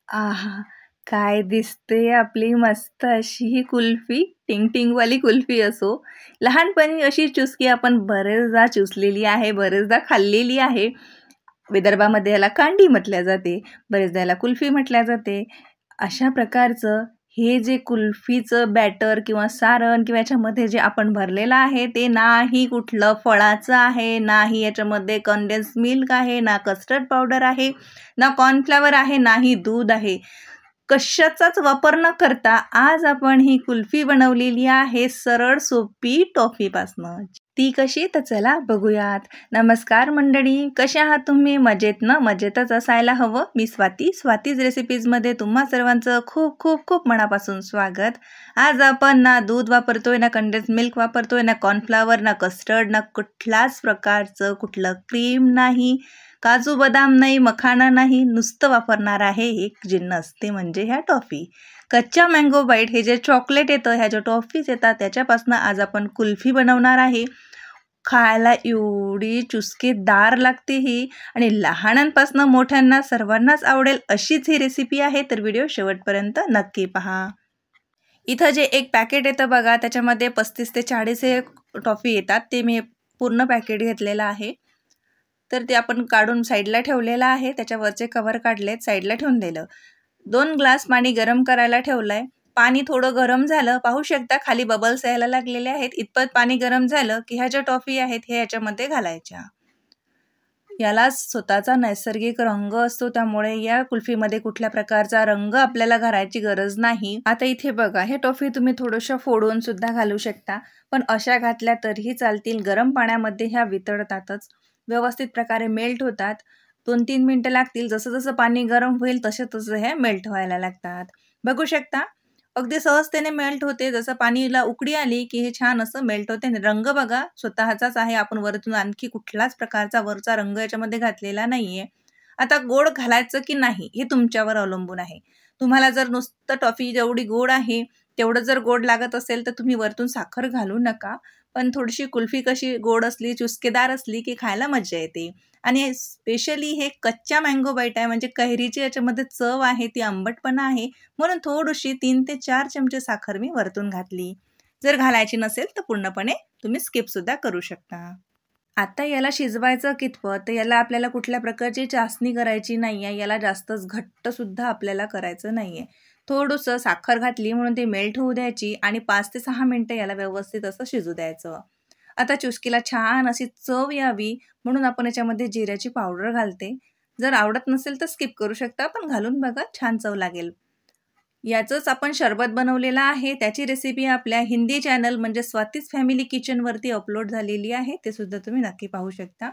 आहा! काय दिसते आपली मस्त अशी ही कुल्फी, टिंग-टिंगवाली कुल्फी असो. लहानपणी अशी चुस्की आपण बरेचदा चुसलेली आहे, बरेचदा खाल्लेली आहे. विदर्भामध्ये याला कांडी म्हटल्या जाते, बरेचदा याला कुल्फी म्हटल्या जाते. अशा प्रकारचं हे जे कुल्फीचं बॅटर किंवा सारण किंवा याच्यामध्ये जे आपण भरलेलं आहे, ते नाही कुठलं फळाचं आहे, नाही याच्यामध्ये कंडेन्स मिल्क आहे, ना कस्टर्ड पावडर आहे, ना कॉर्नफ्लॉवर आहे, नाही दूध आहे. कशाचाच वापर न करता आज आपण ही कुल्फी बनवलेली आहे सरळ सोपी टॉफीपासनं. ती कशी तर चला बघूयात. नमस्कार मंडळी, कशा आहात तुम्ही? मजेत ना? मजेतच असायला हवं. मी स्वातीज रेसिपीजमध्ये तुम्हा सर्वांचं खूप खूप खूप मनापासून स्वागत. आज आपण ना दूध वापरतोय, ना कंडेन्स मिल्क वापरतोय, ना कॉर्नफ्लॉवर, ना कस्टर्ड, ना कुठल्याच प्रकारचं कुठलं क्रीम नाही, काजू बदाम नाही, मखाना नाही, नुसतं वापरणार आहे एक जिन्नस, ते म्हणजे ह्या टॉफी. कच्चा मँगो बाईट हे जे चॉकलेट येतं, ह्या ज्या टॉफीज येतात त्याच्यापासून आज आपण कुल्फी बनवणार आहे. खायला एवढी चुस्कीदार लागते ही आणि लहानांपासून मोठ्यांना सर्वांनाच आवडेल अशीच ही रेसिपी आहे. तर व्हिडिओ शेवटपर्यंत नक्की पहा. इथं जे एक पॅकेट येतं बघा, त्याच्यामध्ये 35 ते 40 हे टॉफी येतात. ते मी पूर्ण पॅकेट घेतलेलं आहे. तर ते आपण काढून साईडला ठेवलेलं आहे. त्याच्यावरचे कव्हर काढलेत, साईडला ठेवून दिलं. 2 ग्लास पाणी गरम करायला ठेवलंय. पाणी थोडं गरम झालं, पाहू शकता खाली बबल्स यायला लागलेले आहेत. इतपत पाणी गरम झालं की ह्या ज्या टॉफी आहेत हे याच्यामध्ये घालायच्या. याला स्वतःचा नैसर्गिक रंग असतो, त्यामुळे या कुल्फीमध्ये कुठल्या प्रकारचा रंग आपल्याला घालायची गरज नाही. आता इथे बघा, हे टॉफी तुम्ही थोडंसं फोडून सुद्धा घालू शकता, पण अशा घातल्या तरीही चालतील. गरम पाण्यामध्ये ह्या वितळतातच, व्यवस्थित प्रकारे मेल्ट होतात. 2-3 मिनटं लागतील. जसं जसं पाणी गरम होईल तसं हे मेल्ट व्हायला लागतात. बघू शकता अगदी सहजतेने मेल्ट होते. जसं पाणीला उकळी आली की हे छान असं मेल्ट होते. रंग बघा स्वतःचाच आहे, आपण वरतून आणखी कुठलाच प्रकारचा वरचा रंग याच्यामध्ये घातलेला नाहीये. आता गोड घालायचं की नाही हे तुमच्यावर अवलंबून आहे. तुम्हाला जर नुसतं टॉफी जेवढी गोड आहे तेवढं जर गोड लागत असेल तर तुम्ही वरतून साखर घालू नका. पण थोडीशी कुल्फी कशी गोड असली, चुस्केदार असली की खायला मजा येते. आणि स्पेशली हे कच्चा मँगो बाईट आहे, म्हणजे कैरीची याच्यामध्ये चव आहे, ती आंबटपणा आहे, म्हणून थोडीशी 3 ते 4 चमचे साखर मी वरतून घातली. जर घालायची नसेल तर पूर्णपणे तुम्ही स्किप सुद्धा करू शकता. आता याला शिजवायचं कितपत, तर याला आपल्याला कुठल्या प्रकारची चासणी करायची नाही आहे. याला जास्तच घट्ट सुद्धा आपल्याला करायचं नाही आहे. थोडंसं साखर घातली म्हणून ते मेल्ट होऊ द्यायची आणि 5 ते 6 मिनटं याला व्यवस्थित असं शिजू द्यायचं. आता चुस्कीला छान अशी चव यावी म्हणून आपण याच्यामध्ये जिऱ्याची पावडर घालते. जर आवडत नसेल तर स्किप करू शकता, पण घालून बघा, छान चव लागेल. याचंच आपण शरबत बनवलेलं आहे. त्याची रेसिपी आपल्या हिंदी चॅनल म्हणजे स्वातीज फॅमिली किचनवरती अपलोड झालेली आहे. ते सुद्धा तुम्ही नक्की पाहू शकता.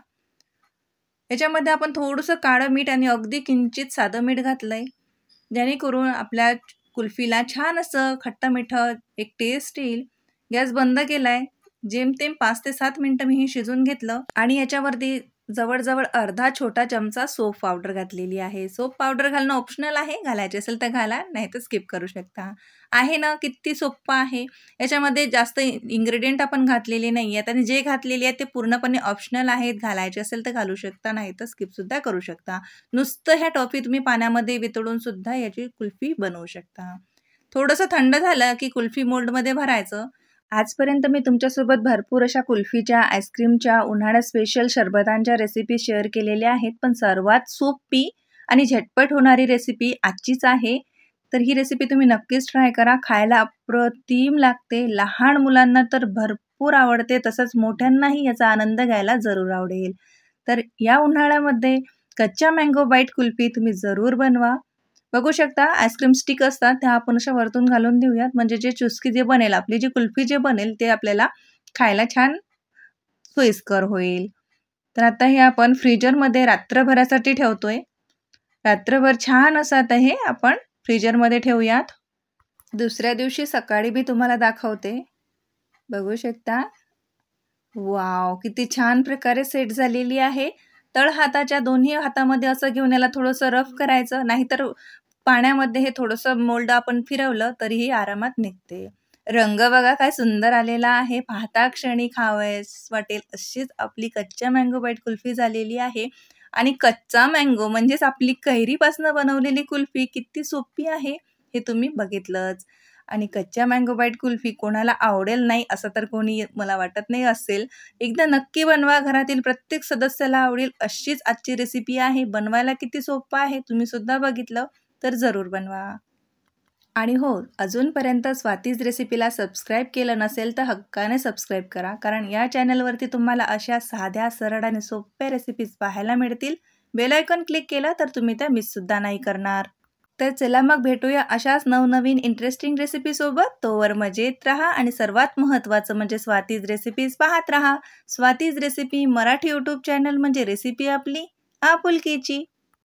याच्यामध्ये आपण थोडंसं काळं मीठ आणि अगदी किंचित साधं मीठ घातलंय, जेणेकरून आपल्या कुल्फीला छान असं खट्टा-मिठं एक टेस्ट येईल. गॅस बंद केलाय. जेमतेम 5 ते 7 मिनिटं मी हे शिजून घेतलं आणि याच्यावरती जवळ-जवळ अर्धा छोटा चमचा सोप पावडर घातलेली आहे. सोप पावडर घालणं ऑप्शनल आहे. घालायची असेल तर घाला, नाहीतर स्किप करू शकता. आहे ना, किती सोप्पं आहे. याच्यामध्ये जास्त इन्ग्रेडियंट आपण घातलेले नाही आहेत आणि जे घातलेले आहेत ते पूर्णपणे ऑप्शनल आहेत. घालायचे असेल तर घालू शकता, नाही तर स्किपसुद्धा करू शकता. नुसतं ह्या टॉफी तुम्ही पाण्यामध्ये वितळून सुद्धा याची कुल्फी बनवू शकता. थोडंसं थंड झालं की कुल्फी मोल्डमध्ये भरायचं. आजपर्यंत मी तुमच्यासोबत भरपूर अशा कुल्फीच्या, आईस्क्रीमच्या, उन्हाळ्यात स्पेशल शरबतांच्या रेसिपी शेअर केलेल्या आहेत. पण सर्वात सोपी आणि झटपट होणारी रेसिपी आजचीच आहे. तर ही रेसिपी तुम्ही नक्कीच ट्राय करा. खायला अप्रतिम लागते. लहान मुलांना तर भरपूर आवडते. तसंच मोठ्यांनाही याचा आनंद घ्यायला जरूर आवडेल. तर या उन्हाळ्यामध्ये कच्चा मँगो बाईट कुल्फी तुम्ही जरूर बनवा. बघू शकता आईस्क्रीम स्टिक असतात त्या आपण अशा वरतून घालून देऊयात, म्हणजे जे चुस्की जे बनेल, आपली जी कुल्फी जे बनेल ते आपल्याला खायला छान सोयीस्कर होईल. तर आता हे आपण फ्रीजरमध्ये रात्रभरासाठी ठेवतोय. रात्रभर छान असं आता हे आपण फ्रीजरमध्ये ठेवूयात. दुसऱ्या दिवशी सकाळी मी तुम्हाला दाखवते. बघू शकता. वाव, किती छान प्रकारे सेट झालेली आहे. तळ हाताच्या दोन्ही हातामध्ये असं घेऊन याला थोडंसं रफ करायचं, नाहीतर पाण्यामध्ये हे थोडंसं मोल्ड आपण फिरवलं तरीही आरामात निघते. रंग बघा काय सुंदर आलेला आहे. पाहता क्षणी खावयास वाटेल अशीच आपली कच्च्या मँगो बाईट कुल्फी झालेली आहे. आणि कच्चा मँगो म्हणजेच आपली कैरीपासून बनवलेली कुल्फी किती सोपी आहे हे तुम्ही बघितलंच. आणि कच्च्या मँगो बाईट कुल्फी कोणाला आवडेल नाही असं तर कोणी मला वाटत नाही असेल. एकदा नक्की बनवा, घरातील प्रत्येक सदस्याला आवडेल अशीच आजची रेसिपी आहे. बनवायला किती सोपं आहे तुम्ही सुद्धा बघितलं तर जरूर बनवा. आणि हो, अजूनपर्यंत स्वातीज रेसिपीला सबस्क्राईब केलं नसेल तर हक्काने सबस्क्राईब करा, कारण या चॅनलवरती तुम्हाला अशा साध्या, सरळ आणि सोप्या रेसिपीज पाहायला मिळतील. बेल आयकॉन क्लिक केला तर तुम्ही त्या मिससुद्धा नाही करणार. तर चला मग भेटूया अशाच नवनवीन इंटरेस्टिंग रेसिपीसोबत. तोवर मजेत राहा आणि सर्वात महत्त्वाचं म्हणजे स्वातीज रेसिपीज पाहत राहा. Swati's recipe Marathi YouTube channel म्हणजे रेसिपी आपली आपुलकीची.